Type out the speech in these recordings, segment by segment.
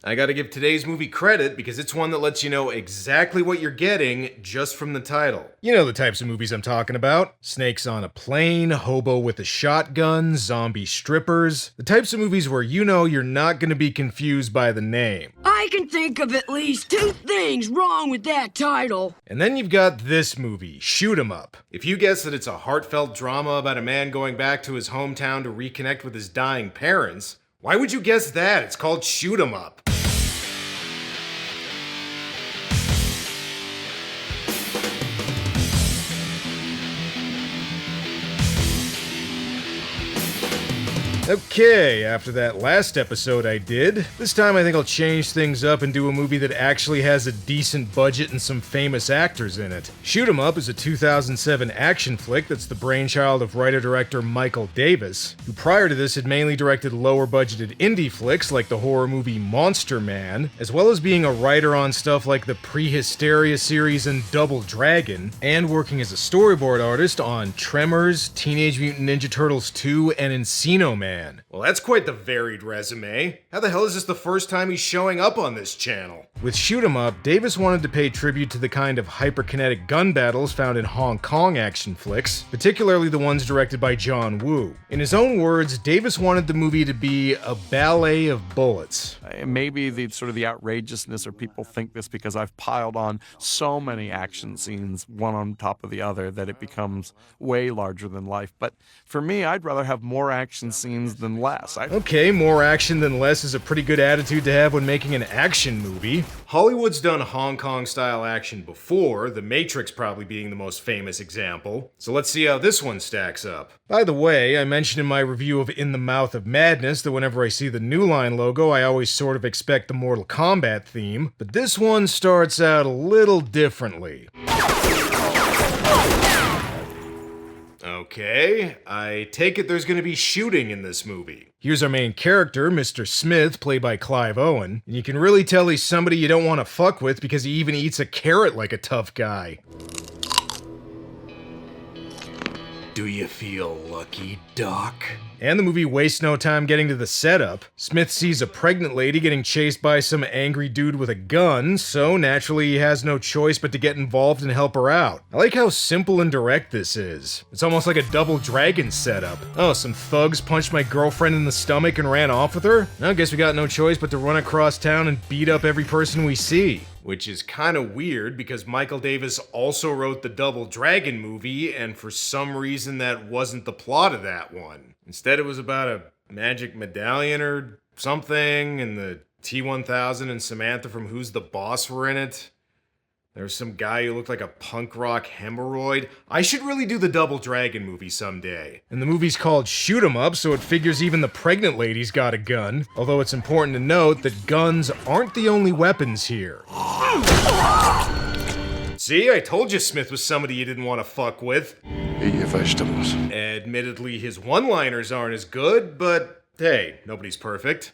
I gotta give today's movie credit because it's one that lets you know exactly what you're getting just from the title. You know the types of movies I'm talking about. Snakes on a plane, hobo with a shotgun, zombie strippers. The types of movies where you know you're not gonna be confused by the name. I can think of at least 2 things wrong with that title. And then you've got this movie, Shoot 'Em Up. If you guess that it's a heartfelt drama about a man going back to his hometown to reconnect with his dying parents, why would you guess that? It's called Shoot 'Em Up. Okay, after that last episode I did, this time I think I'll change things up and do a movie that actually has a decent budget and some famous actors in it. Shoot 'Em Up is a 2007 action flick that's the brainchild of writer-director Michael Davis, who prior to this had mainly directed lower-budgeted indie flicks like the horror movie Monster Man, as well as being a writer on stuff like the Prehysteria series and Double Dragon, and working as a storyboard artist on Tremors, Teenage Mutant Ninja Turtles 2, and Encino Man. Well, that's quite the varied resume. How the hell is this the first time he's showing up on this channel? With Shoot 'Em Up, Davis wanted to pay tribute to the kind of hyperkinetic gun battles found in Hong Kong action flicks, particularly the ones directed by John Woo. In his own words, Davis wanted the movie to be a ballet of bullets. Maybe the sort of the outrageousness, or people think this because I've piled on so many action scenes, one on top of the other, that it becomes way larger than life. But for me, I'd rather have more action scenes than less. Okay, more action than less is a pretty good attitude to have when making an action movie. Hollywood's done Hong Kong-style action before, The Matrix probably being the most famous example. So let's see how this one stacks up. By the way, I mentioned in my review of In the Mouth of Madness that whenever I see the New Line logo, I always sort of expect the Mortal Kombat theme, but this one starts out a little differently. Okay, I take it there's gonna be shooting in this movie. Here's our main character, Mr. Smith, played by Clive Owen, and you can really tell he's somebody you don't want to fuck with because he even eats a carrot like a tough guy. Do you feel lucky, Doc? And the movie wastes no time getting to the setup. Smith sees a pregnant lady getting chased by some angry dude with a gun, so naturally he has no choice but to get involved and help her out. I like how simple and direct this is. It's almost like a Double Dragon setup. Oh, some thugs punched my girlfriend in the stomach and ran off with her? I guess we got no choice but to run across town and beat up every person we see. Which is kinda weird because Michael Davis also wrote the Double Dragon movie, and for some reason that wasn't the plot of that one. Instead it was about a magic medallion or something, and the T-1000 and Samantha from Who's the Boss were in it. There was some guy who looked like a punk rock hemorrhoid. I should really do the Double Dragon movie someday. And the movie's called Shoot 'Em Up, so it figures even the pregnant lady's got a gun. Although it's important to note that guns aren't the only weapons here. See, I told you Smith was somebody you didn't want to fuck with. Eat your vegetables. Admittedly, his one-liners aren't as good, but hey, nobody's perfect.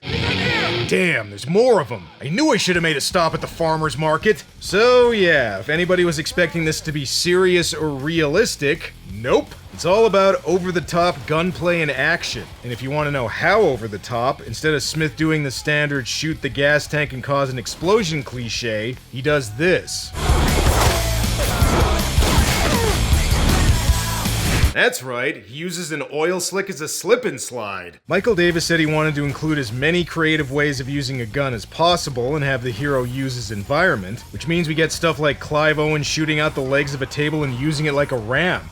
Damn, there's more of them. I knew I should have made a stop at the farmer's market. So yeah, if anybody was expecting this to be serious or realistic, nope. It's all about over-the-top gunplay and action. And if you want to know how over-the-top, instead of Smith doing the standard shoot the gas tank and cause an explosion cliche, he does this. That's right, he uses an oil slick as a slip and slide. Michael Davis said he wanted to include as many creative ways of using a gun as possible and have the hero use his environment, which means we get stuff like Clive Owen shooting out the legs of a table and using it like a ramp.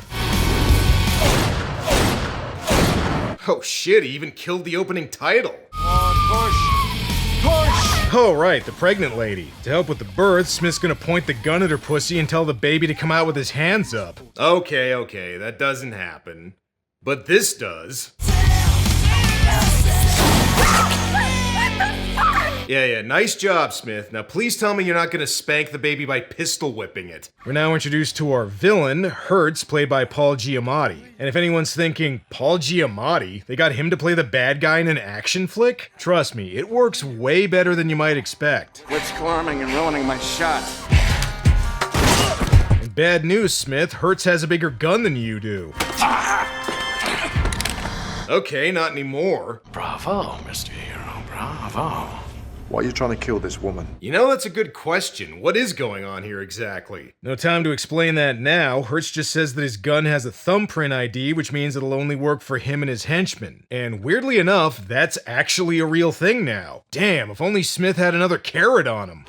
Oh shit, he even killed the opening title. Oh right, the pregnant lady. To help with the birth, Smith's gonna point the gun at her pussy and tell the baby to come out with his hands up. Okay, that doesn't happen. But this does. Yeah, nice job, Smith. Now please tell me you're not gonna spank the baby by pistol whipping it. We're now introduced to our villain, Herz, played by Paul Giamatti. And if anyone's thinking, Paul Giamatti? They got him to play the bad guy in an action flick? Trust me, it works way better than you might expect. Quit squirming and ruining my shot. And bad news, Smith, Herz has a bigger gun than you do. Okay, not anymore. Bravo, Mr. Hero, bravo. Why are you trying to kill this woman? You know, that's a good question. What is going on here exactly? No time to explain that now. Hertz just says that his gun has a thumbprint ID, which means it'll only work for him and his henchmen. And weirdly enough, that's actually a real thing now. Damn, if only Smith had another carrot on him.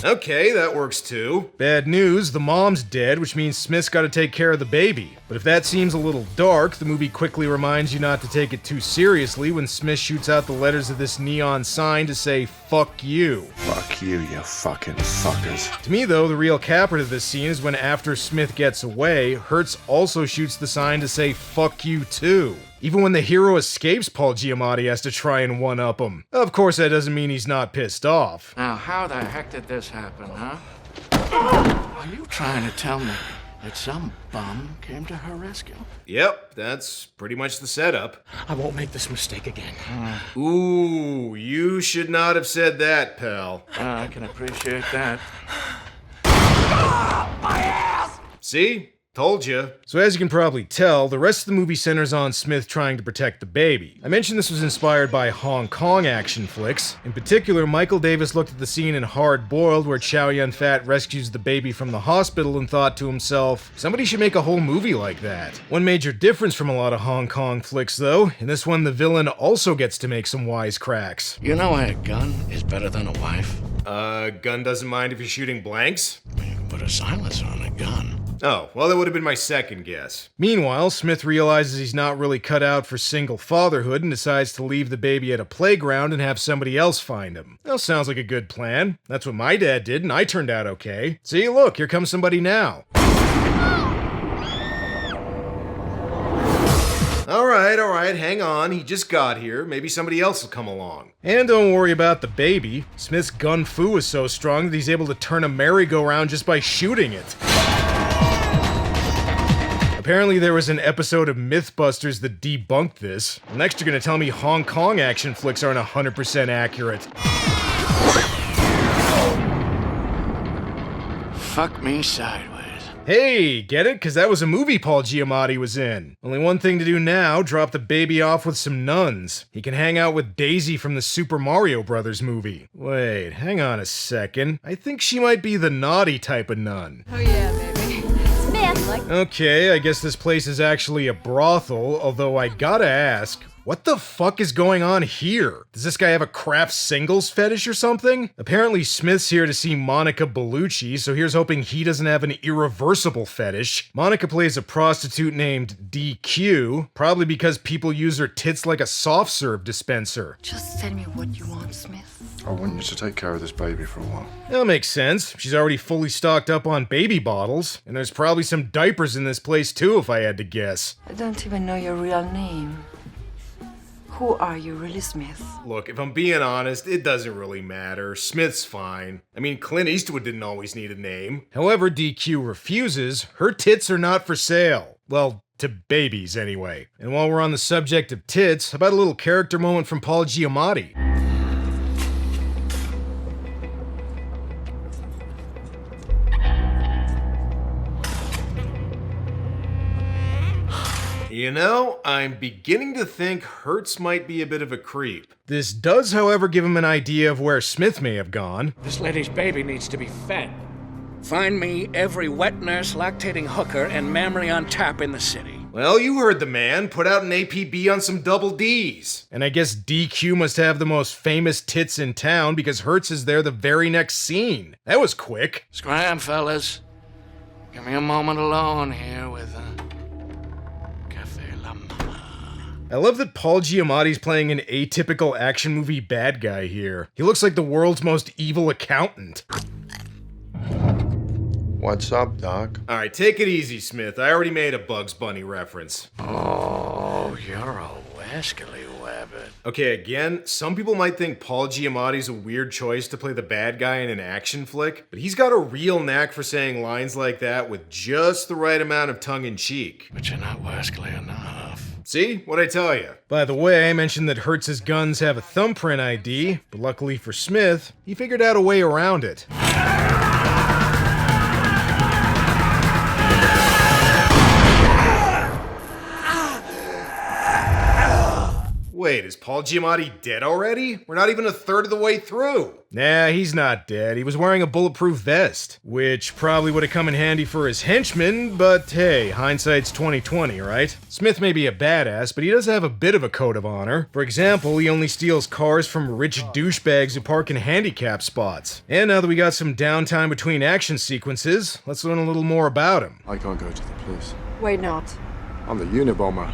Okay, that works too. Bad news, the mom's dead, which means Smith's gotta take care of the baby. But if that seems a little dark, the movie quickly reminds you not to take it too seriously when Smith shoots out the letters of this neon sign to say, "Fuck you." Fuck you, you fucking fuckers. To me, though, the real capper to this scene is when after Smith gets away, Hertz also shoots the sign to say, "Fuck you too." Even when the hero escapes, Paul Giamatti has to try and one-up him. Of course, that doesn't mean he's not pissed off. Now, how the heck did this happen, huh? Are you trying to tell me that some bum came to her rescue? Yep, that's pretty much the setup. I won't make this mistake again. Ooh, you should not have said that, pal. I can appreciate that. See? Told you. So as you can probably tell, the rest of the movie centers on Smith trying to protect the baby. I mentioned this was inspired by Hong Kong action flicks. In particular, Michael Davis looked at the scene in Hard Boiled where Chow Yun-fat rescues the baby from the hospital and thought to himself, somebody should make a whole movie like that. One major difference from a lot of Hong Kong flicks though, in this one the villain also gets to make some wisecracks. You know why a gun is better than a wife? Gun doesn't mind if you're shooting blanks? You can put a silencer on a gun. Oh, well that would have been my second guess. Meanwhile, Smith realizes he's not really cut out for single fatherhood and decides to leave the baby at a playground and have somebody else find him. Well, sounds like a good plan. That's what my dad did and I turned out okay. See, look, here comes somebody now. Alright, hang on. He just got here. Maybe somebody else will come along. And don't worry about the baby. Smith's gun fu is so strong that he's able to turn a merry-go-round just by shooting it. Apparently there was an episode of Mythbusters that debunked this. Next you're gonna tell me Hong Kong action flicks aren't 100% accurate. Fuck me sideways. Hey, get it? Cause that was a movie Paul Giamatti was in. Only one thing to do now, drop the baby off with some nuns. He can hang out with Daisy from the Super Mario Brothers movie. Wait, hang on a second. I think she might be the naughty type of nun. Oh yeah, baby. Smith, like... Okay, I guess this place is actually a brothel, although I gotta ask, what the fuck is going on here? Does this guy have a craft singles fetish or something? Apparently Smith's here to see Monica Bellucci, so here's hoping he doesn't have an irreversible fetish. Monica plays a prostitute named DQ, probably because people use her tits like a soft serve dispenser. Just tell me what you want, Smith. I want you to take care of this baby for a while. That makes sense. She's already fully stocked up on baby bottles, and there's probably some diapers in this place too if I had to guess. I don't even know your real name. Who are you really, Smith? Look, if I'm being honest, it doesn't really matter. Smith's fine. I mean, Clint Eastwood didn't always need a name. However, DQ refuses. Her tits are not for sale. Well, to babies anyway. And while we're on the subject of tits, how about a little character moment from Paul Giamatti? You know, I'm beginning to think Hertz might be a bit of a creep. This does, however, give him an idea of where Smith may have gone. This lady's baby needs to be fed. Find me every wet nurse, lactating hooker, and mammary on tap in the city. Well, you heard the man. Put out an APB on some double Ds. And I guess DQ must have the most famous tits in town because Hertz is there the very next scene. That was quick. Scram, fellas. Give me a moment alone here with I love that Paul Giamatti's playing an atypical action movie bad guy here. He looks like the world's most evil accountant. What's up, Doc? Alright, take it easy, Smith. I already made a Bugs Bunny reference. Oh, you're a wascally wabbit. Okay, again, some people might think Paul Giamatti's a weird choice to play the bad guy in an action flick, but he's got a real knack for saying lines like that with just the right amount of tongue-in-cheek. But you're not wascally enough. See? What'd I tell you? By the way, I mentioned that Hertz's guns have a thumbprint ID, but luckily for Smith, he figured out a way around it. Wait, is Paul Giamatti dead already? We're not even a third of the way through. Nah, he's not dead. He was wearing a bulletproof vest, which probably would have come in handy for his henchmen, but hey, hindsight's 20/20, right? Smith may be a badass, but he does have a bit of a code of honor. For example, he only steals cars from rich douchebags who park in handicap spots. And now that we got some downtime between action sequences, let's learn a little more about him. I can't go to the police. Why not? I'm the Unabomber.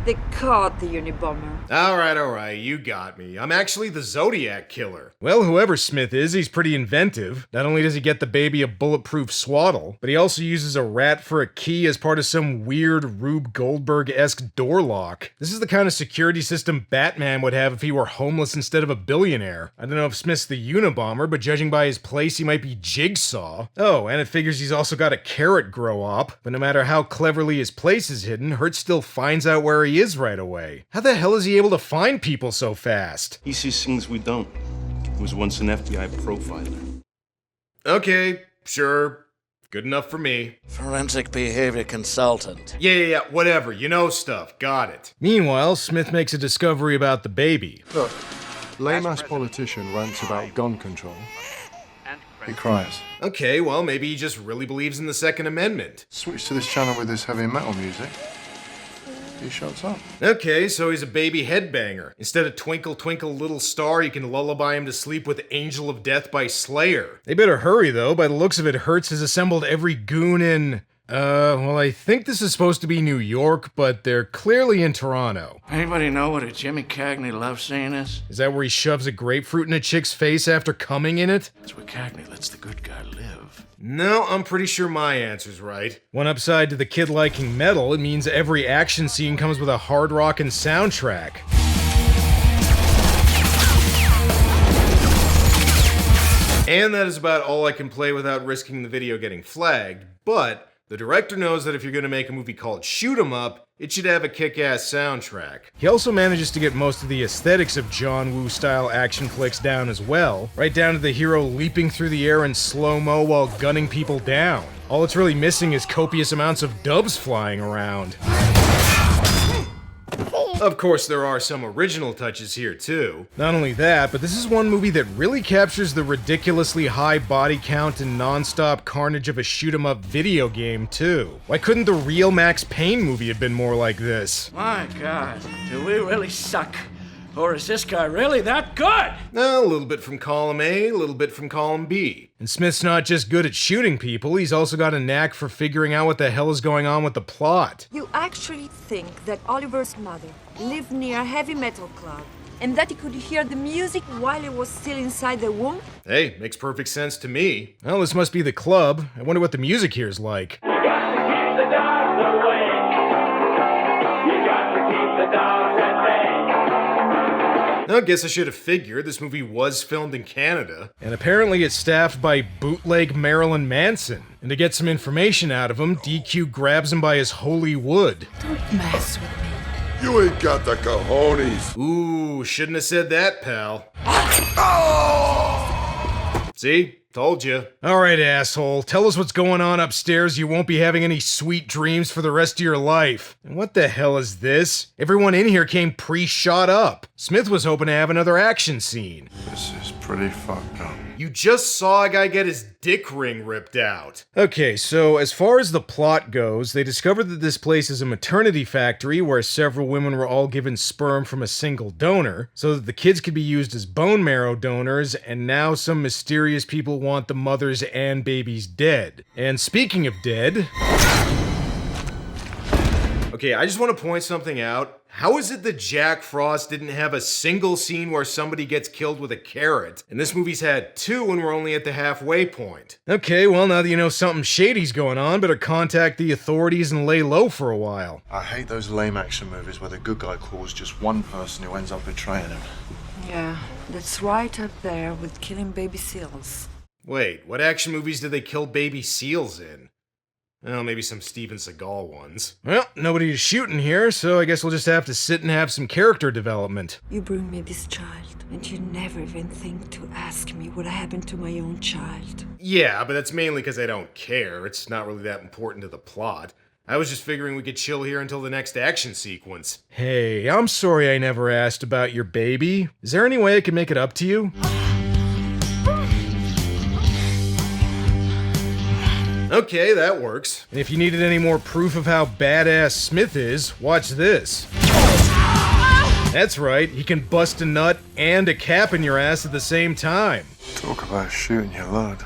They caught the Unabomber. Alright, you got me. I'm actually the Zodiac Killer. Well, whoever Smith is, he's pretty inventive. Not only does he get the baby a bulletproof swaddle, but he also uses a rat for a key as part of some weird Rube Goldberg-esque door lock. This is the kind of security system Batman would have if he were homeless instead of a billionaire. I don't know if Smith's the Unabomber, but judging by his place, he might be Jigsaw. Oh, and it figures he's also got a carrot grow up, but no matter how cleverly his place is hidden, Hertz still finds out where he is right away. How the hell is he able to find people so fast? He sees things we don't. He was once an FBI profiler. Okay, sure. Good enough for me. Forensic behavior consultant. Yeah, whatever. You know stuff. Got it. Meanwhile, Smith makes a discovery about the baby. Look, lame-ass politician rants about gun control. He cries. Okay, well, maybe he just really believes in the Second Amendment. Switch to this channel with this heavy metal music. He shuts up. Okay, so he's a baby headbanger. Instead of Twinkle Twinkle Little Star, you can lullaby him to sleep with Angel of Death by Slayer. They better hurry, though. By the looks of it, Hertz has assembled every goon in... well, I think this is supposed to be New York, but they're clearly in Toronto. Anybody know what a Jimmy Cagney love scene is? Is that where he shoves a grapefruit in a chick's face after coming in it? That's where Cagney lets the good guy live. No, I'm pretty sure my answer's right. One upside to the kid liking metal, it means every action scene comes with a hard rockin' soundtrack. And that is about all I can play without risking the video getting flagged, but the director knows that if you're gonna make a movie called Shoot 'Em Up, it should have a kick-ass soundtrack. He also manages to get most of the aesthetics of John Woo-style action flicks down as well, right down to the hero leaping through the air in slow-mo while gunning people down. All it's really missing is copious amounts of doves flying around. Of course, there are some original touches here, too. Not only that, but this is one movie that really captures the ridiculously high body count and non-stop carnage of a shoot-'em-up video game, too. Why couldn't the real Max Payne movie have been more like this? My God, do we really suck? Or is this guy really that good? A little bit from column A, a little bit from column B. And Smith's not just good at shooting people, he's also got a knack for figuring out what the hell is going on with the plot. You actually think that Oliver's mother lived near a heavy metal club and that he could hear the music while he was still inside the womb? Hey, makes perfect sense to me. Well, this must be the club. I wonder what the music here's like. I guess I should have figured this movie was filmed in Canada. And apparently it's staffed by bootleg Marilyn Manson. And to get some information out of him, DQ grabs him by his holy wood. Don't mess with me. You ain't got the cojones. Ooh, shouldn't have said that, pal. See? Told you. Alright, asshole. Tell us what's going on upstairs. You won't be having any sweet dreams for the rest of your life. And what the hell is this? Everyone in here came pre-shot up. Smith was hoping to have another action scene. This is pretty fucked up. You just saw a guy get his dick ring ripped out. Okay, so as far as the plot goes, they discovered that this place is a maternity factory where several women were all given sperm from a single donor, so that the kids could be used as bone marrow donors, and now some mysterious people want the mothers and babies dead. And speaking of dead... Okay, I just want to point something out. How is it that Jack Frost didn't have a single scene where somebody gets killed with a carrot? And this movie's had 2 and we're only at the halfway point. Okay, well now that you know something shady's going on, better contact the authorities and lay low for a while. I hate those lame action movies where the good guy calls just one person who ends up betraying him. Yeah, that's right up there with killing baby seals. Wait, what action movies do they kill baby seals in? Well, maybe some Steven Seagal ones. Well, nobody is shooting here, so I guess we'll just have to sit and have some character development. You bring me this child, and you never even think to ask me what happened to my own child. Yeah, but that's mainly because I don't care. It's not really that important to the plot. I was just figuring we could chill here until the next action sequence. Hey, I'm sorry I never asked about your baby. Is there any way I can make it up to you? Okay, that works. And if you needed any more proof of how badass Smith is, watch this. That's right, he can bust a nut and a cap in your ass at the same time. Talk about shooting your load.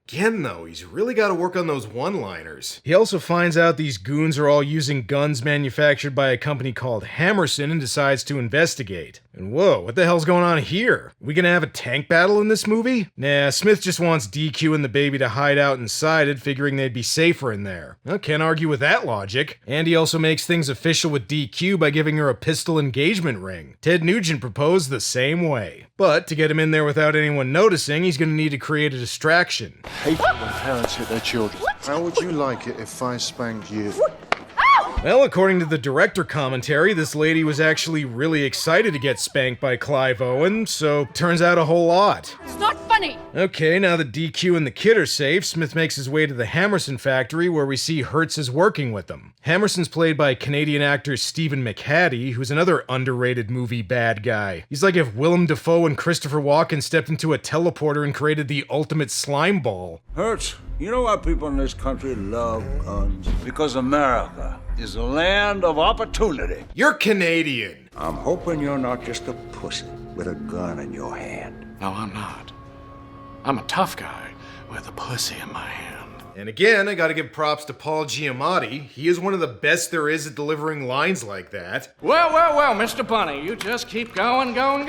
Again, though, he's really got to work on those one-liners. He also finds out these goons are all using guns manufactured by a company called Hammerson and decides to investigate. And whoa, what the hell's going on here? We gonna have a tank battle in this movie? Nah, Smith just wants DQ and the baby to hide out inside it, figuring they'd be safer in there. I can't argue with that logic. And he also makes things official with DQ by giving her a pistol engagement ring. Ted Nugent proposed the same way. But to get him in there without anyone noticing, he's gonna need to create a distraction. Hate it when parents hit their children. How would you like it if I spanked you? Well, according to the director commentary, this lady was actually really excited to get spanked by Clive Owen, so turns out a whole lot. It's not funny! Okay, now that DQ and the kid are safe, Smith makes his way to the Hammerson factory where we see Herz is working with them. Hammerson's played by Canadian actor Stephen McHattie, who's another underrated movie bad guy. He's like if Willem Dafoe and Christopher Walken stepped into a teleporter and created the ultimate slime ball. Herz, you know why people in this country love guns? Because America is a land of opportunity. You're Canadian. I'm hoping you're not just a pussy with a gun in your hand. No, I'm not. I'm a tough guy with a pussy in my hand. And again, I gotta give props to Paul Giamatti. He is one of the best there is at delivering lines like that. Well, Mr. Bunny, you just keep going, don't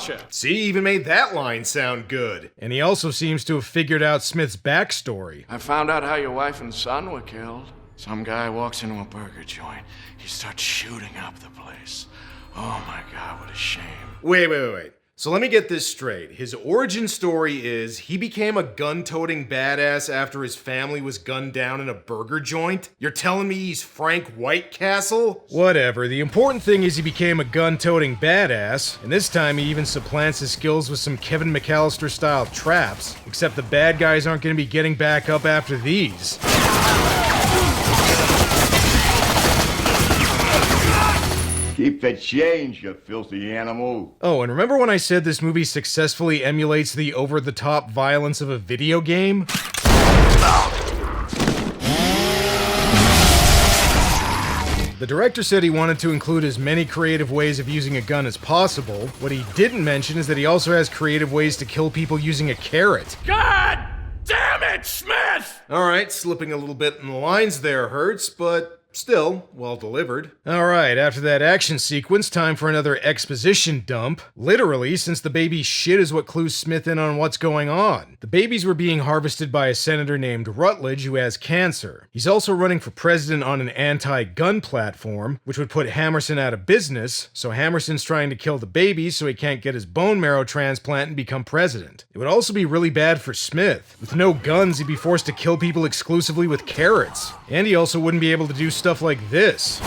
you? See, he even made that line sound good. And he also seems to have figured out Smith's backstory. I found out how your wife and son were killed. Some guy walks into a burger joint. He starts shooting up the place. Oh my God, what a shame. Wait. So let me get this straight. His origin story is he became a gun-toting badass after his family was gunned down in a burger joint? You're telling me he's Frank Whitecastle? Whatever. The important thing is he became a gun-toting badass, and this time he even supplants his skills with some Kevin McAllister-style traps, except the bad guys aren't going to be getting back up after these. Keep the change, you filthy animal. Oh, and remember when I said this movie successfully emulates the over-the-top violence of a video game? The director said he wanted to include as many creative ways of using a gun as possible. What he didn't mention is that he also has creative ways to kill people using a carrot. God damn it, Smith! Alright, slipping a little bit in the lines there, Hertz, but still, well delivered. Alright, after that action sequence, time for another exposition dump. Literally, since the baby's shit is what clues Smith in on what's going on. The babies were being harvested by a senator named Rutledge who has cancer. He's also running for president on an anti-gun platform, which would put Hammerson out of business, so Hammerson's trying to kill the babies so he can't get his bone marrow transplant and become president. It would also be really bad for Smith. With no guns, he'd be forced to kill people exclusively with carrots. And he also wouldn't be able to do stuff like this.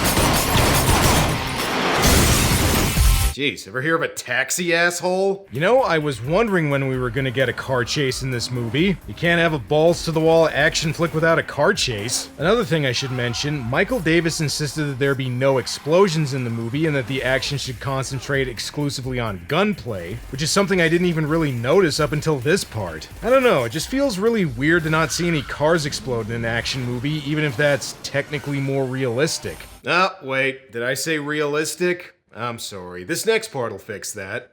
Jeez, ever hear of a taxi, asshole? You know, I was wondering when we were gonna get a car chase in this movie. You can't have a balls-to-the-wall action flick without a car chase. Another thing I should mention, Michael Davis insisted that there be no explosions in the movie and that the action should concentrate exclusively on gunplay, which is something I didn't even really notice up until this part. I don't know, it just feels really weird to not see any cars explode in an action movie, even if that's technically more realistic. Ah, wait, did I say realistic? I'm sorry. This next part'll fix that.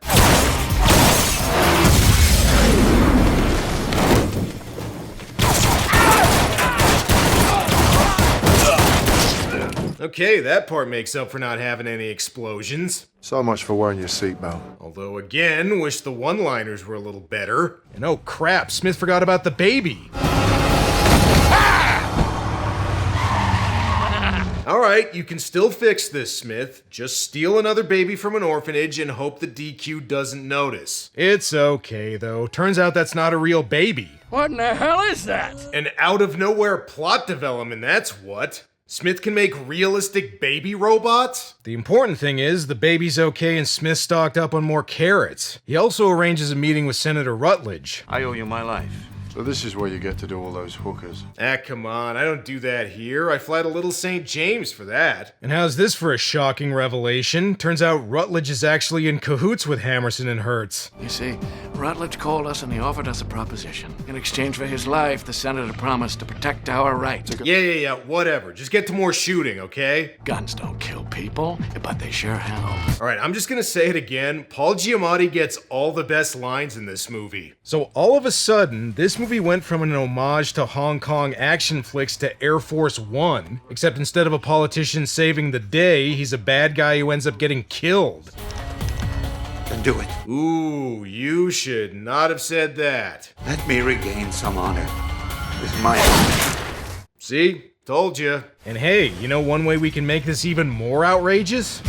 Okay, that part makes up for not having any explosions. So much for wearing your seatbelt. Although again, wish the one-liners were a little better. And oh crap, Smith forgot about the baby. Alright, you can still fix this, Smith. Just steal another baby from an orphanage and hope the DQ doesn't notice. It's okay, though. Turns out that's not a real baby. What in the hell is that? An out-of-nowhere plot development, that's what. Smith can make realistic baby robots? The important thing is, the baby's okay and Smith stocked up on more carrots. He also arranges a meeting with Senator Rutledge. I owe you my life. So this is where you get to do all those hookers. Ah, come on, I don't do that here. I fly to Little St. James for that. And how's this for a shocking revelation? Turns out Rutledge is actually in cahoots with Hammerson and Herz. You see, Rutledge called us and he offered us a proposition. In exchange for his life, the senator promised to protect our rights. Yeah, whatever. Just get to more shooting, okay? Guns don't kill people, but they sure help. Alright, I'm just gonna say it again. Paul Giamatti gets all the best lines in this movie. So all of a sudden, this movie went from an homage to Hong Kong action flicks to Air Force One, except instead of a politician saving the day, he's a bad guy who ends up getting killed. Then do it. Ooh, you should not have said that. Let me regain some honor with my honor. See? Told you. And hey, you know one way we can make this even more outrageous?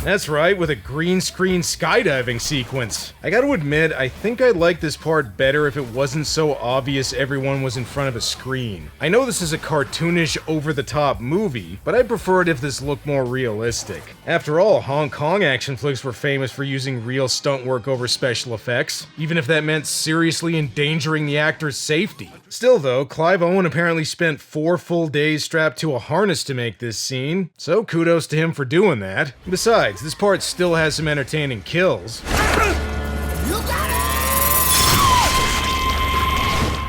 That's right, with a green screen skydiving sequence. I gotta admit, I think I'd like this part better if it wasn't so obvious everyone was in front of a screen. I know this is a cartoonish, over-the-top movie, but I'd prefer it if this looked more realistic. After all, Hong Kong action flicks were famous for using real stunt work over special effects, even if that meant seriously endangering the actor's safety. Still though, Clive Owen apparently spent 4 full days strapped to a harness to make this scene, so kudos to him for doing that. Besides, this part still has some entertaining kills.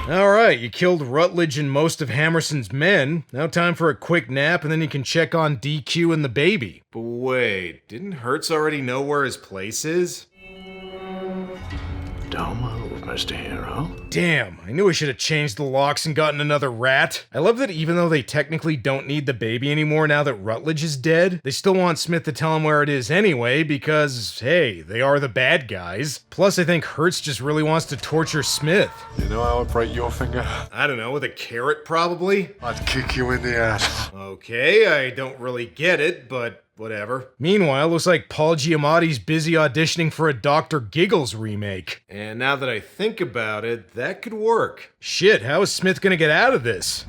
Alright, you killed Rutledge and most of Hammerson's men. Now time for a quick nap and then you can check on DQ and the baby. But wait, didn't Hertz already know where his place is? Don't move, Mr. Hero. Damn, I knew I should have changed the locks and gotten another rat. I love that even though they technically don't need the baby anymore now that Rutledge is dead, they still want Smith to tell him where it is anyway because, hey, they are the bad guys. Plus, I think Hertz just really wants to torture Smith. You know how I'd break your finger? I don't know, with a carrot probably? I'd kick you in the ass. Okay, I don't really get it, but whatever. Meanwhile, looks like Paul Giamatti's busy auditioning for a Dr. Giggles remake. And now that I think about it, that could work. Shit, how is Smith gonna get out of this?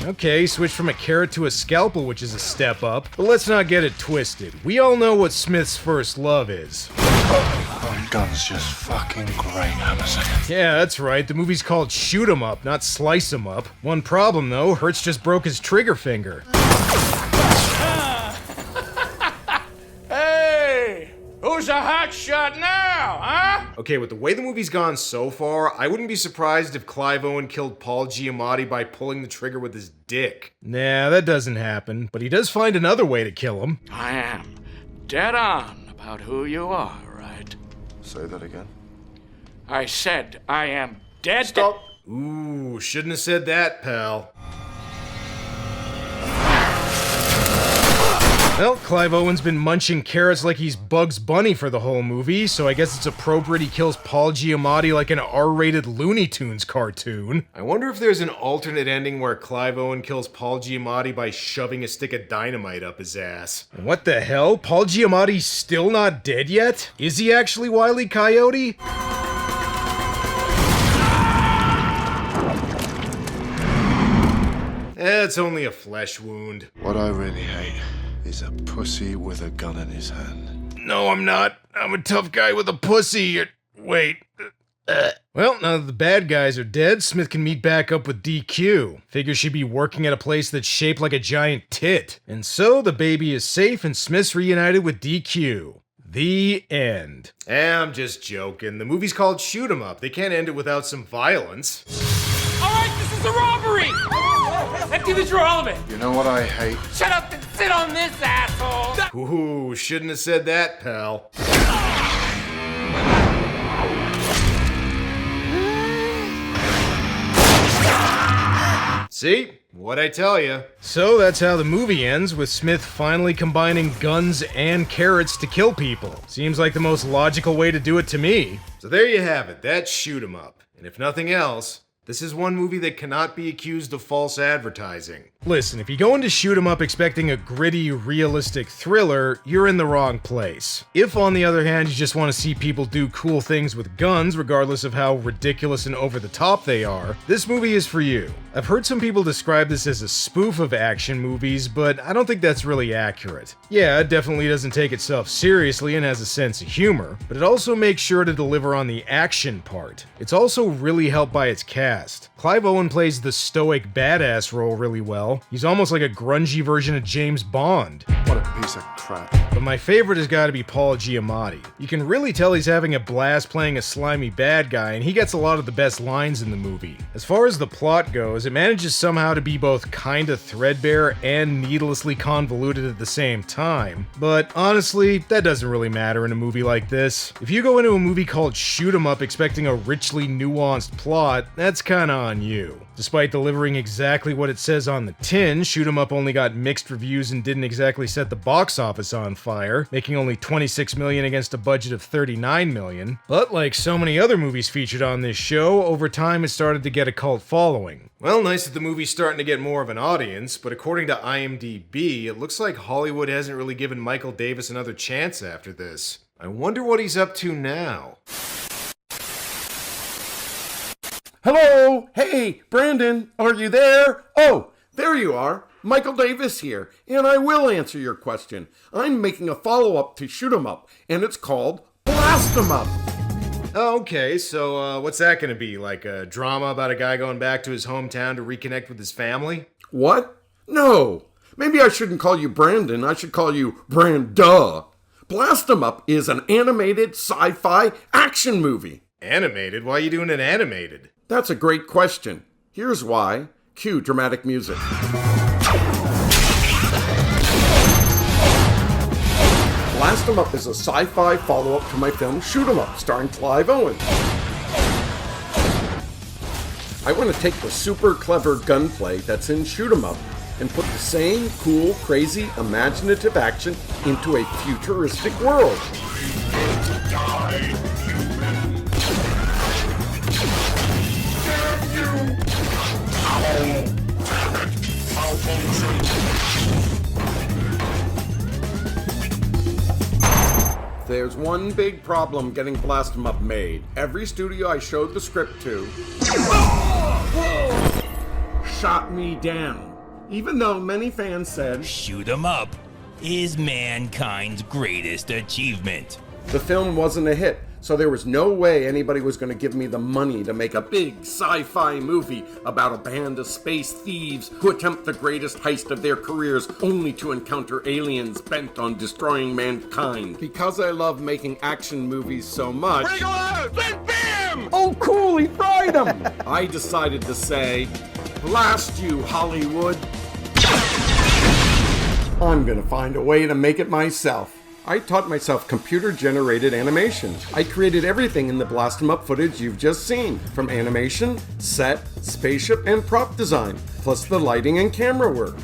Okay, switch from a carrot to a scalpel, which is a step up. But let's not get it twisted. We all know what Smith's first love is. Gun's just fucking great, Hammerson. Yeah, that's right. The movie's called Shoot 'em Up, not Slice 'em Up. One problem, though, Hertz just broke his trigger finger. Hey! Who's a hot shot now, huh? Okay, with the way the movie's gone so far, I wouldn't be surprised if Clive Owen killed Paul Giamatti by pulling the trigger with his dick. Nah, that doesn't happen, but he does find another way to kill him. I am dead on about who you are, right? Say that again. I said I am dead. Stop. Ooh, shouldn't have said that, pal. Well, Clive Owen's been munching carrots like he's Bugs Bunny for the whole movie, so I guess it's appropriate he kills Paul Giamatti like an R-rated Looney Tunes cartoon. I wonder if there's an alternate ending where Clive Owen kills Paul Giamatti by shoving a stick of dynamite up his ass. What the hell? Paul Giamatti's still not dead yet? Is he actually Wile E. Coyote? It's only a flesh wound. What I really hate is a pussy with a gun in his hand. No, I'm not. I'm a tough guy with a pussy. Wait. Well, now that the bad guys are dead, Smith can meet back up with DQ. Figures she'd be working at a place that's shaped like a giant tit. And so the baby is safe and Smith's reunited with DQ. The end. I'm just joking. The movie's called Shoot 'em Up. They can't end it without some violence. All right, this is a robbery! Empty the drawer, all of it! You know what I hate? Shut up and sit on this, asshole! Ooh, shouldn't have said that, pal. See? What'd I tell you? So that's how the movie ends, with Smith finally combining guns and carrots to kill people. Seems like the most logical way to do it to me. So there you have it, that's Shoot 'em Up. And if nothing else, This is one movie that cannot be accused of false advertising. Listen, if you go into Shoot 'em Up expecting a gritty, realistic thriller, you're in the wrong place. If, on the other hand, you just want to see people do cool things with guns, regardless of how ridiculous and over the top they are, this movie is for you. I've heard some people describe this as a spoof of action movies, but I don't think that's really accurate. Yeah, it definitely doesn't take itself seriously and has a sense of humor, but it also makes sure to deliver on the action part. It's also really helped by its cast. Clive Owen plays the stoic badass role really well. He's almost like a grungy version of James Bond. What a piece of crap. But my favorite has got to be Paul Giamatti. You can really tell he's having a blast playing a slimy bad guy, and he gets a lot of the best lines in the movie. As far as the plot goes, it manages somehow to be both kinda threadbare and needlessly convoluted at the same time. But honestly, that doesn't really matter in a movie like this. If you go into a movie called Shoot 'em Up expecting a richly nuanced plot, that's kinda on you. Despite delivering exactly what it says on the tin, Shoot 'em Up only got mixed reviews and didn't exactly set the box office on fire, making only $26 million against a budget of $39 million. But like so many other movies featured on this show, over time it started to get a cult following. Well, nice that the movie's starting to get more of an audience, but according to IMDb, it looks like Hollywood hasn't really given Michael Davis another chance after this. I wonder what he's up to now. Hello! Hey, Brandon, are you there? Oh, there you are. Michael Davis here, and I will answer your question. I'm making a follow-up to Shoot 'em Up, and it's called Blast 'em Up. Okay, so what's that gonna be? Like a drama about a guy going back to his hometown to reconnect with his family? What? No. Maybe I shouldn't call you Brandon. I should call you Brand-duh. Blast 'em Up is an animated sci-fi action movie. Animated? Why are you doing it animated? That's a great question. Here's why. Cue dramatic music. Blast 'em Up is a sci-fi follow-up to my film Shoot 'em Up, starring Clive Owen. I want to take the super clever gunplay that's in Shoot 'em Up and put the same cool, crazy, imaginative action into a futuristic world. There's one big problem getting Blast 'em Up made. Every studio I showed the script to shot me down. Even though many fans said, Shoot 'em Up is mankind's greatest achievement. The film wasn't a hit, so there was no way anybody was going to give me the money to make a big sci-fi movie about a band of space thieves who attempt the greatest heist of their careers only to encounter aliens bent on destroying mankind. Because I love making action movies so much... Bring 'em out! Then bam! Oh cool, he fried them! I decided to say, blast you, Hollywood. I'm gonna find a way to make it myself. I taught myself computer-generated animation. I created everything in the Blast 'em Up footage you've just seen, from animation, set, spaceship, and prop design, plus the lighting and camera work.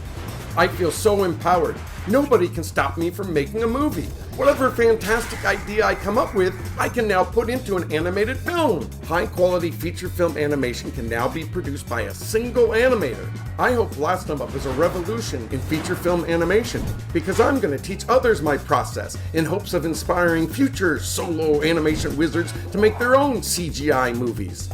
I feel so empowered. Nobody can stop me from making a movie. Whatever fantastic idea I come up with, I can now put into an animated film. High-quality feature film animation can now be produced by a single animator. I hope Blast 'em Up is a revolution in feature film animation, because I'm going to teach others my process in hopes of inspiring future solo animation wizards to make their own CGI movies.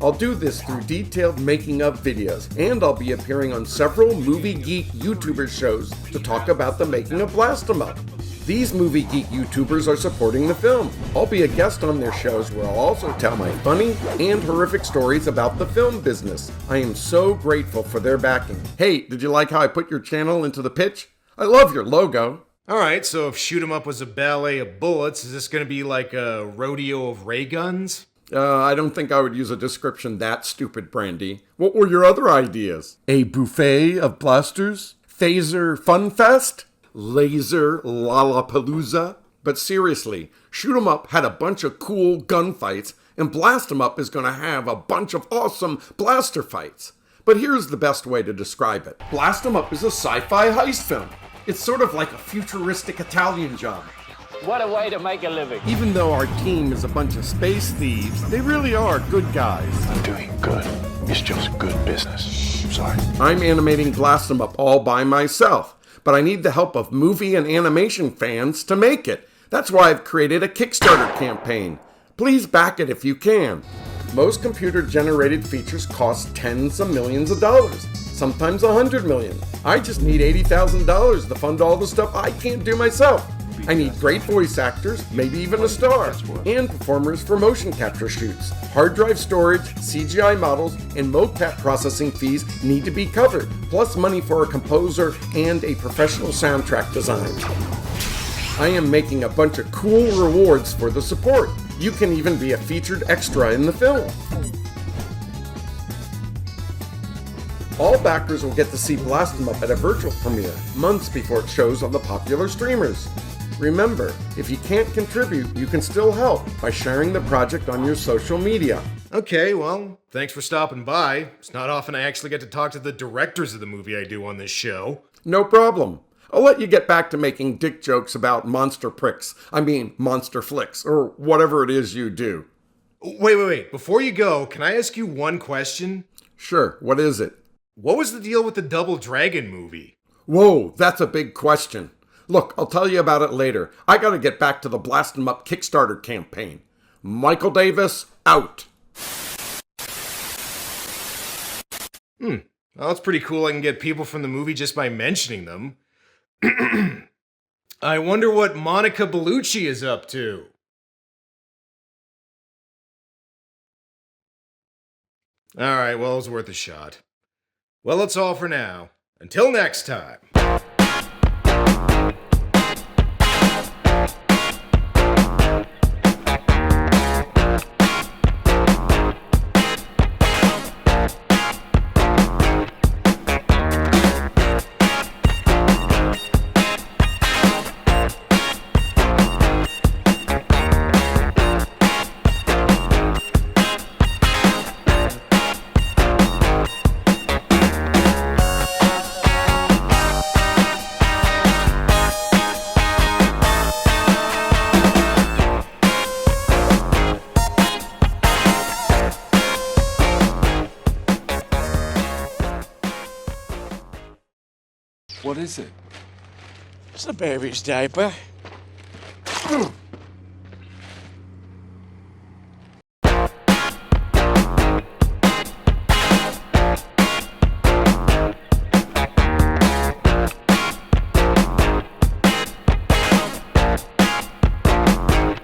I'll do this through detailed making-of videos, and I'll be appearing on several Movie Geek YouTuber shows to talk about the making of Blast 'em Up. These Movie Geek YouTubers are supporting the film. I'll be a guest on their shows where I'll also tell my funny and horrific stories about the film business. I am so grateful for their backing. Hey, did you like how I put your channel into the pitch? I love your logo. Alright, so if Shoot 'em Up was a ballet of bullets, is this gonna be like a rodeo of ray guns? I don't think I would use a description that stupid, Brandy. What were your other ideas? A buffet of blasters? Phaser Fun Fest? Laser Lollapalooza? But seriously, Shoot 'em Up had a bunch of cool gunfights, and Blast 'em Up is going to have a bunch of awesome blaster fights. But here's the best way to describe it. Blast 'em Up is a sci-fi heist film. It's sort of like a futuristic Italian job. What a way to make a living. Even though our team is a bunch of space thieves, they really are good guys. I'm doing good. is just good business. Sorry. I'm animating Blast 'em Up all by myself, but I need the help of movie and animation fans to make it. That's why I've created a Kickstarter campaign. Please back it if you can. Most computer-generated features cost tens of millions of dollars, sometimes $100 million. I just need $80,000 to fund all the stuff I can't do myself. I need great voice actors, maybe even a star, and performers for motion capture shoots. Hard drive storage, CGI models, and mocap processing fees need to be covered, plus money for a composer and a professional soundtrack design. I am making a bunch of cool rewards for the support. You can even be a featured extra in the film. All backers will get to see Blast 'em Up at a virtual premiere, months before it shows on the popular streamers. Remember, if you can't contribute, you can still help by sharing the project on your social media. Okay, well, thanks for stopping by. It's not often I actually get to talk to the directors of the movie I do on this show. No problem. I'll let you get back to making dick jokes about monster flicks, or whatever it is you do. Wait. Before you go, can I ask you one question? Sure, what is it? What was the deal with the Double Dragon movie? Whoa, that's a big question. Look, I'll tell you about it later. I gotta get back to the Blast 'em Up Kickstarter campaign. Michael Davis, out. Well, it's pretty cool I can get people from the movie just by mentioning them. I wonder what Monica Bellucci is up to. Alright, well, it was worth a shot. Well, that's all for now. Until next time. What is it? It's a baby's diaper.